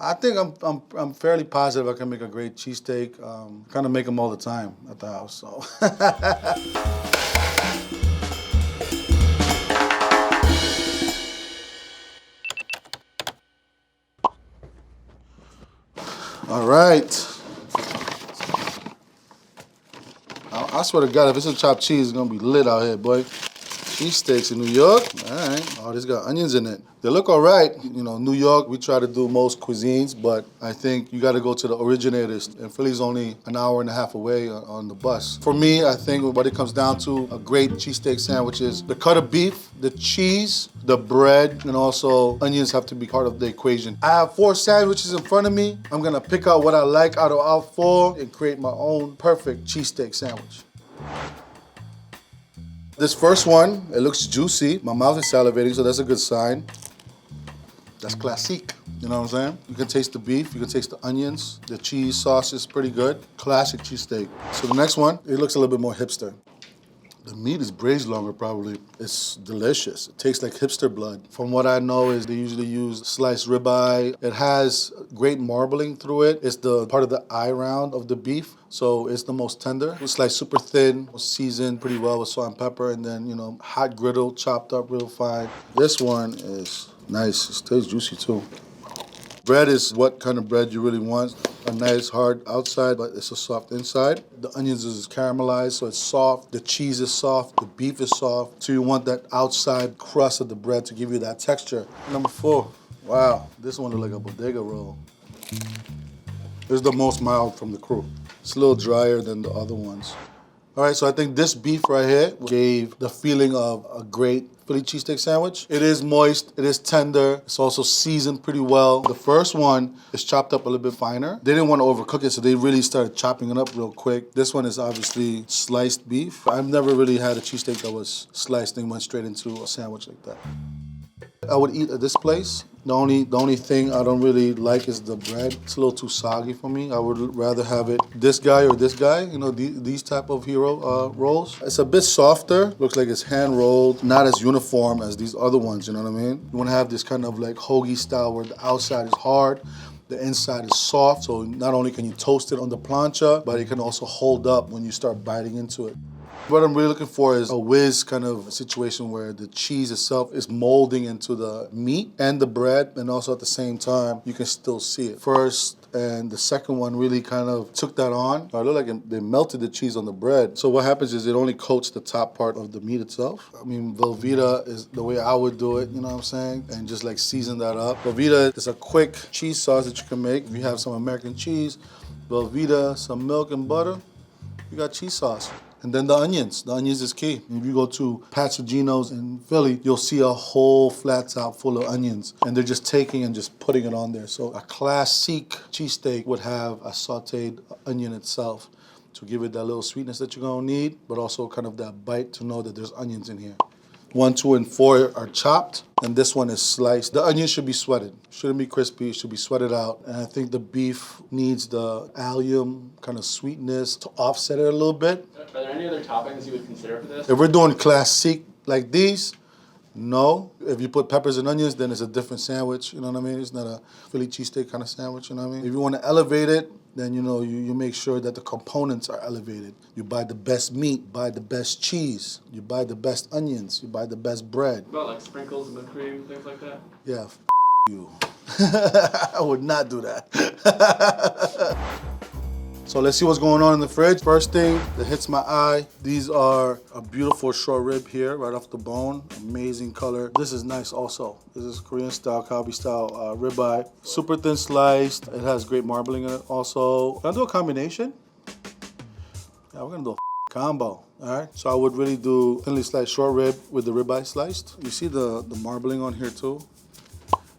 I think I'm fairly positive I can make a great cheesesteak. Kind of make them all the time at the house, so. All right. I swear to God, if it's a chopped cheese, it's gonna be lit out here, boy. Cheesesteaks in New York. All right. Oh, this got onions in it. They look all right. You know, New York, we try to do most cuisines, but I think you got to go to the originators. And Philly's only an hour and a half away on the bus. For me, I think what it comes down to, a great cheesesteak sandwich is the cut of beef, the cheese, the bread, and also onions have to be part of the equation. I have 4 sandwiches in front of me. I'm gonna pick out what I like out of all 4 and create my own perfect cheesesteak sandwich. This first one, it looks juicy. My mouth is salivating, so that's a good sign. That's classique, you know what I'm saying? You can taste the beef, you can taste the onions, the cheese sauce is pretty good. Classic cheesesteak. So the next one, it looks a little bit more hipster. The meat is braised longer probably. It's delicious. It tastes like hipster blood. From what I know is they usually use sliced ribeye. It has great marbling through it. It's the part of the eye round of the beef, so it's the most tender. It's sliced super thin, seasoned pretty well with salt and pepper, and then, you know, hot griddle, chopped up real fine. This one is nice. It stays juicy too. Bread is what kind of bread you really want. A nice hard outside, but it's a soft inside. The onions is caramelized, so it's soft. The cheese is soft, the beef is soft. So you want that outside crust of the bread to give you that texture. Number 4, wow, this one looks like a bodega roll. This is the most mild from the crew. It's a little drier than the other ones. All right, so I think this beef right here gave the feeling of a great Philly cheesesteak sandwich. It is moist, it is tender, it's also seasoned pretty well. The first one is chopped up a little bit finer. They didn't want to overcook it, so they really started chopping it up real quick. This one is obviously sliced beef. I've never really had a cheesesteak that was sliced and went straight into a sandwich like that. I would eat at this place. The only thing I don't really like is the bread. It's a little too soggy for me. I would rather have it this guy or this guy, you know, these type of hero rolls. It's a bit softer. Looks like it's hand rolled, not as uniform as these other ones, you know what I mean? You want to have this kind of like hoagie style where the outside is hard, the inside is soft, so not only can you toast it on the plancha, but it can also hold up when you start biting into it. What I'm really looking for is a whiz kind of situation where the cheese itself is molding into the meat and the bread, and also at the same time, you can still see it. First and the second one really kind of took that on. It looked like they melted the cheese on the bread. So what happens is it only coats the top part of the meat itself. I mean, Velveeta is the way I would do it, you know what I'm saying? And just like season that up. Velveeta is a quick cheese sauce that you can make. If you have some American cheese, Velveeta, some milk and butter, you got cheese sauce. And then the onions. The onions is key. If you go to Pasadino's in Philly, you'll see a whole flat top full of onions. And they're just taking and just putting it on there. So a classic cheesesteak would have a sauteed onion itself to give it that little sweetness that you're gonna need, but also kind of that bite to know that there's onions in here. 1, 2, and 4 are chopped, and this one is sliced. The onion should be sweated. Shouldn't be crispy, it should be sweated out. And I think the beef needs the allium kind of sweetness to offset it a little bit. Are there any other toppings you would consider for this? If we're doing classique like these, no. If you put peppers and onions, then it's a different sandwich, you know what I mean? It's not a Philly cheesesteak kind of sandwich, you know what I mean? If you want to elevate it, then you know you make sure that the components are elevated. You buy the best meat, buy the best cheese, you buy the best onions, you buy the best bread. What about like sprinkles and whipped cream, things like that? Yeah, you. I would not do that. So let's see what's going on in the fridge. First thing that hits my eye, these are a beautiful short rib here, right off the bone. Amazing color. This is nice also. This is Korean style, Kalbi style ribeye. Super thin sliced. It has great marbling in it also. Can I do a combination? Yeah, we're gonna do a combo. All right, so I would really do thinly sliced short rib with the ribeye sliced. You see the marbling on here too?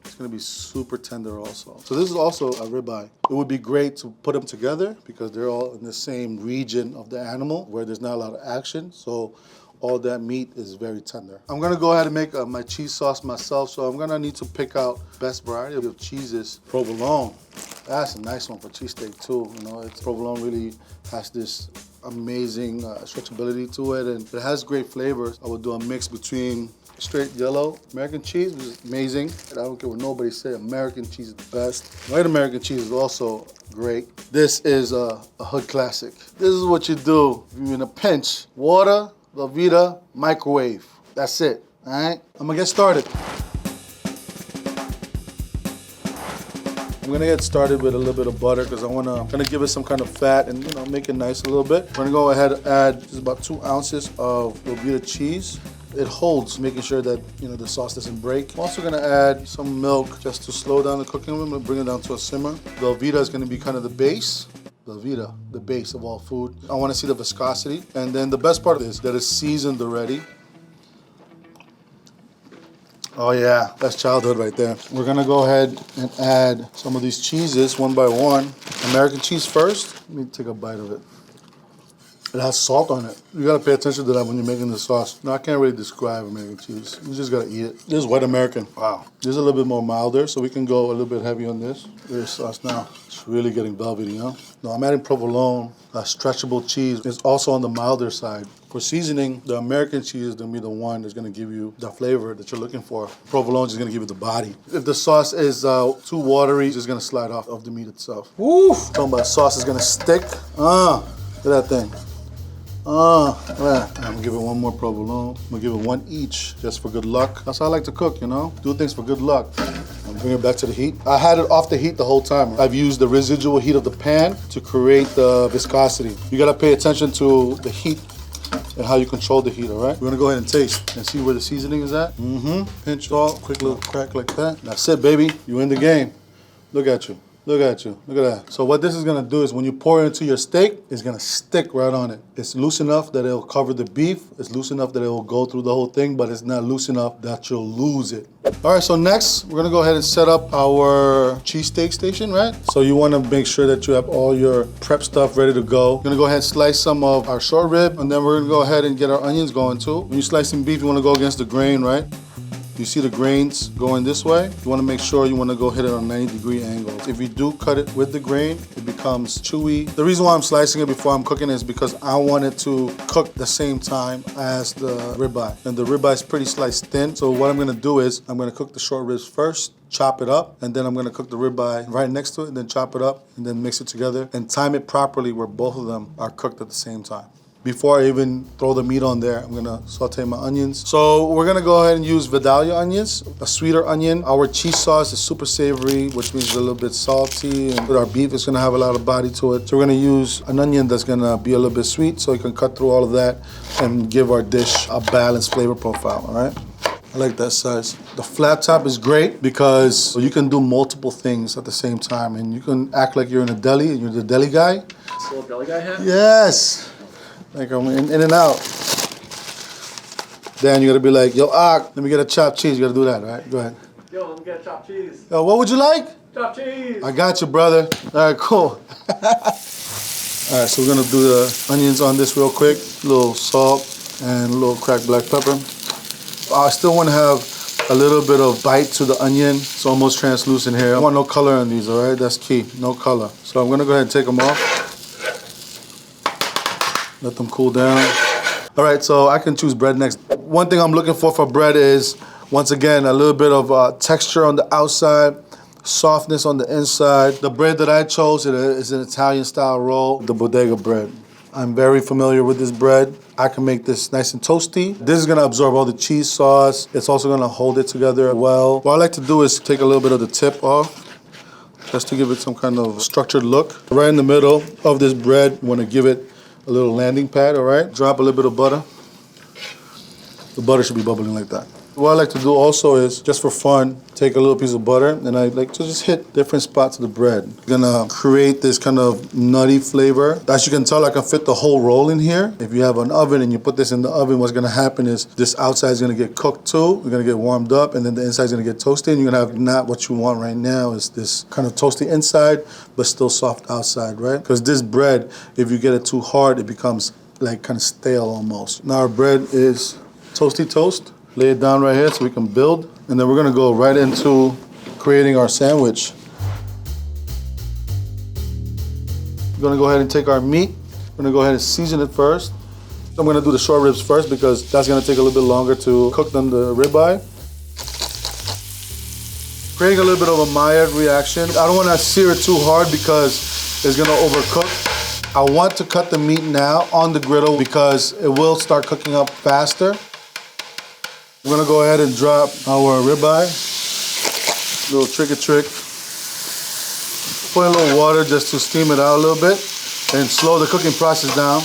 It's gonna be super tender also. So this is also a ribeye. It would be great to put them together because they're all in the same region of the animal where there's not a lot of action. So all that meat is very tender. I'm gonna go ahead and make my cheese sauce myself. So I'm gonna need to pick out best variety of cheeses. Provolone, that's a nice one for cheesesteak too. You know, provolone really has this amazing stretchability to it, and it has great flavors. I would do a mix between straight yellow American cheese, which is amazing. I don't care what nobody say, American cheese is the best. White American cheese is also great. This is a hood classic. This is what you do if you're in a pinch. Water, Velveeta, microwave. That's it, all right? I'm gonna get started. I'm gonna get started with a little bit of butter because I wanna give it some kind of fat and make it nice a little bit. We're gonna go ahead and add just about 2 ounces of Velveeta cheese. It holds, making sure that the sauce doesn't break. I'm also gonna add some milk just to slow down the cooking. I'm gonna bring it down to a simmer. Velveeta is gonna be kind of the base. Velveeta, the base of all food. I wanna see the viscosity. And then the best part is that it's seasoned already. Oh yeah, that's childhood right there. We're gonna go ahead and add some of these cheeses one by one. American cheese first. Let me take a bite of it. It has salt on it. You gotta pay attention to that when you're making the sauce. No, I can't really describe American cheese. You just gotta eat it. This is white American. Wow. This is a little bit more milder, so we can go a little bit heavy on this. This sauce now. It's really getting velvety, huh? No, I'm adding provolone, a stretchable cheese. It's also on the milder side. For seasoning, the American cheese is gonna be the one that's gonna give you the flavor that you're looking for. Provolone is gonna give you the body. If the sauce is too watery, it's just gonna slide off of the meat itself. Woo! Talking about sauce is gonna stick. Look at that thing. I'm gonna give it one more provolone. I'm gonna give it one each, just for good luck. That's how I like to cook, Do things for good luck. And bring it back to the heat. I had it off the heat the whole time. I've used the residual heat of the pan to create the viscosity. You gotta pay attention to the heat and how you control the heat, all right? We're gonna go ahead and taste and see where the seasoning is at. Pinch salt, quick little crack like that. That's it, baby. You in the game. Look at you. Look at you, look at that. So what this is gonna do is when you pour it into your steak, it's gonna stick right on it. It's loose enough that it'll cover the beef. It's loose enough that it will go through the whole thing, but it's not loose enough that you'll lose it. All right, so next, we're gonna go ahead and set up our cheesesteak station, right? So you wanna make sure that you have all your prep stuff ready to go. We're gonna go ahead and slice some of our short rib, and then we're gonna go ahead and get our onions going too. When you're slicing beef, you wanna go against the grain, right? You see the grains going this way? You wanna make sure you wanna go hit it on 90-degree angles. If you do cut it with the grain, it becomes chewy. The reason why I'm slicing it before I'm cooking is because I want it to cook the same time as the ribeye. And the ribeye is pretty sliced thin. So what I'm gonna do is, I'm gonna cook the short ribs first, chop it up, and then I'm gonna cook the ribeye right next to it, and then chop it up, and then mix it together, and time it properly where both of them are cooked at the same time. Before I even throw the meat on there, I'm gonna saute my onions. So we're gonna go ahead and use Vidalia onions, a sweeter onion. Our cheese sauce is super savory, which means a little bit salty. And with our beef, it's gonna have a lot of body to it. So we're gonna use an onion that's gonna be a little bit sweet so you can cut through all of that and give our dish a balanced flavor profile, all right? I like that size. The flat top is great because you can do multiple things at the same time, and you can act like you're in a deli and you're the deli guy. This little deli guy hat? Yes. Like I'm in and out. Then you gotta be like, yo, let me get a chopped cheese. You gotta do that, right? Go ahead. Yo, let me get a chopped cheese. Yo, what would you like? Chopped cheese. I got you, brother. All right, cool. All right, so we're gonna do the onions on this real quick. A little salt and a little cracked black pepper. I still wanna have a little bit of bite to the onion. It's almost translucent here. I want no color on these, all right? That's key, no color. So I'm gonna go ahead and take them off. Let them cool down. All right, so I can choose bread next. One thing I'm looking for bread is, once again, a little bit of texture on the outside, softness on the inside. The bread that I chose is an Italian style roll, the bodega bread. I'm very familiar with this bread. I can make this nice and toasty. This is gonna absorb all the cheese sauce. It's also gonna hold it together well. What I like to do is take a little bit of the tip off, just to give it some kind of structured look. Right in the middle of this bread, you wanna give it a little landing pad, all right? Drop a little bit of butter. The butter should be bubbling like that. What I like to do also is, just for fun, take a little piece of butter and I like to just hit different spots of the bread. Gonna create this kind of nutty flavor. As you can tell, I can fit the whole roll in here. If you have an oven and you put this in the oven, what's gonna happen is this outside is gonna get cooked too. You're gonna get warmed up, and then the inside is gonna get toasty, and you're gonna have not what you want right now is this kind of toasty inside, but still soft outside, right? Because this bread, if you get it too hard, it becomes like kind of stale almost. Now our bread is toasty toast. Lay it down right here so we can build. And then we're gonna go right into creating our sandwich. We're gonna go ahead and take our meat. We're gonna go ahead and season it first. I'm gonna do the short ribs first because that's gonna take a little bit longer to cook than the ribeye. Creating a little bit of a Maillard reaction. I don't wanna sear it too hard because it's gonna overcook. I want to cut the meat now on the griddle because it will start cooking up faster. I'm gonna go ahead and drop our ribeye. Little trick. Put in a little water just to steam it out a little bit and slow the cooking process down.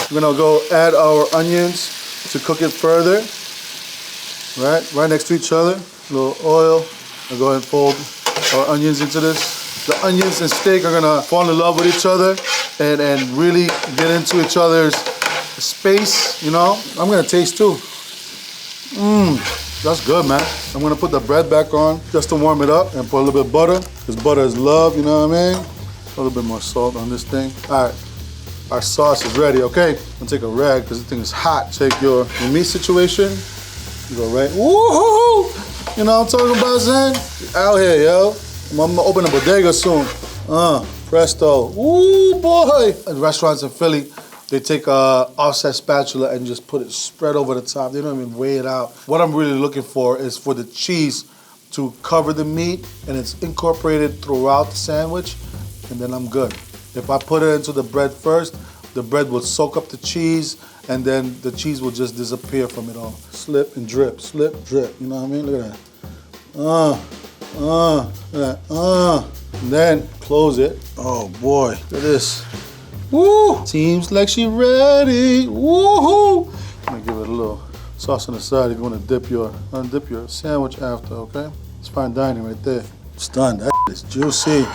We're gonna go add our onions to cook it further. Right next to each other. A little oil. I'll go ahead and fold our onions into this. The onions and steak are gonna fall in love with each other and really get into each other's space, you know? I'm gonna taste too. That's good, man. I'm gonna put the bread back on just to warm it up and put a little bit of butter, because butter is love, you know what I mean? A little bit more salt on this thing. All right, our sauce is ready, okay? I'm gonna take a rag, because this thing is hot. Take your meat situation, you go right, woo-hoo-hoo! You know what I'm talking about, Zen? Out here, yo. I'm gonna open a bodega soon. Presto. Ooh, boy. In restaurants in Philly, they take a offset spatula and just put it spread over the top. They don't even weigh it out. What I'm really looking for is for the cheese to cover the meat and it's incorporated throughout the sandwich, and then I'm good. If I put it into the bread first, the bread will soak up the cheese and then the cheese will just disappear from it all. Slip and drip, slip, drip. You know what I mean? Look at that. Look at that. And then close it. Oh boy, look at this. Woo! Seems like she ready. Woohoo! I'm gonna give it a little sauce on the side if you wanna dip your sandwich after, okay? It's fine dining right there. It's done. That is juicy.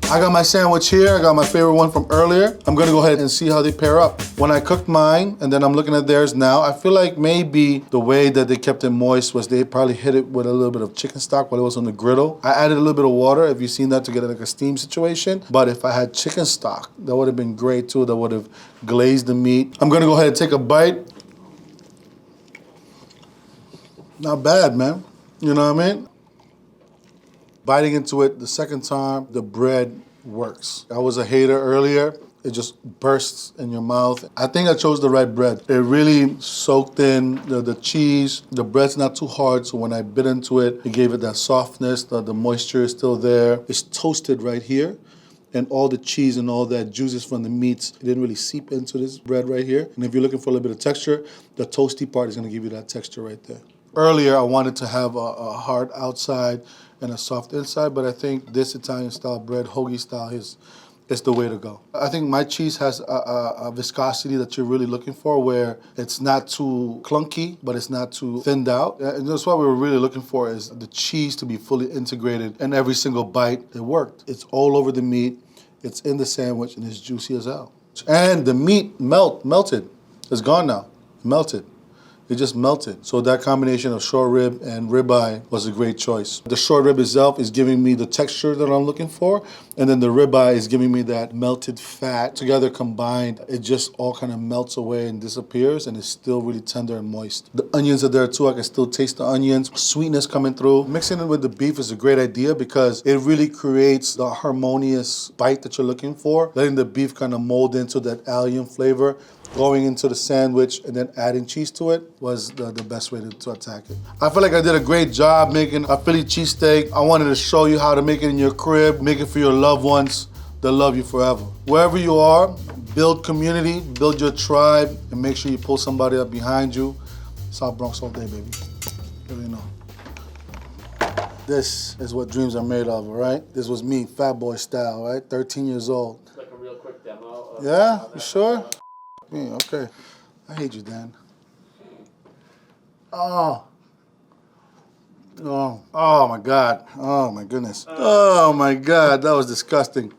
I got my sandwich here. I got my favorite one from earlier. I'm gonna go ahead and see how they pair up. When I cooked mine, and then I'm looking at theirs now, I feel like maybe the way that they kept it moist was they probably hit it with a little bit of chicken stock while it was on the griddle. I added a little bit of water, if you've seen that, to get like a steam situation. But if I had chicken stock, that would have been great too. That would have glazed the meat. I'm gonna go ahead and take a bite. Not bad, man. You know what I mean? Biting into it the second time, the bread works. I was a hater earlier. It just bursts in your mouth. I think I chose the right bread. It really soaked in the cheese. The bread's not too hard, so when I bit into it, it gave it that softness. The moisture is still there. It's toasted right here. And all the cheese and all that juices from the meats, it didn't really seep into this bread right here. And if you're looking for a little bit of texture, the toasty part is gonna give you that texture right there. Earlier, I wanted to have a hard outside and a soft inside, but I think this Italian style bread, hoagie style, is the way to go. I think my cheese has a viscosity that you're really looking for, where it's not too clunky, but it's not too thinned out. And that's what we were really looking for, is the cheese to be fully integrated in every single bite. It worked. It's all over the meat, it's in the sandwich, and it's juicy as hell. And the meat melted. It's gone now, melted. It just melted. So that combination of short rib and ribeye was a great choice. The short rib itself is giving me the texture that I'm looking for, and then the ribeye is giving me that melted fat. Together combined, it just all kind of melts away and disappears, and it's still really tender and moist. The onions are there too. I can still taste the onions. Sweetness coming through. Mixing it with the beef is a great idea because it really creates the harmonious bite that you're looking for, letting the beef kind of mold into that allium flavor. Going into the sandwich and then adding cheese to it was the best way to attack it. I feel like I did a great job making a Philly cheesesteak. I wanted to show you how to make it in your crib, make it for your loved ones. They'll love you forever. Wherever you are, build community, build your tribe, and make sure you pull somebody up behind you. South Bronx all day, baby. You know. This is what dreams are made of, all right? This was me, fat boy style, right? 13 years old. It's like a real quick demo. Yeah, you sure? Yeah, okay. I hate you, Dan. Oh my God. Oh my goodness. Oh my God, that was disgusting.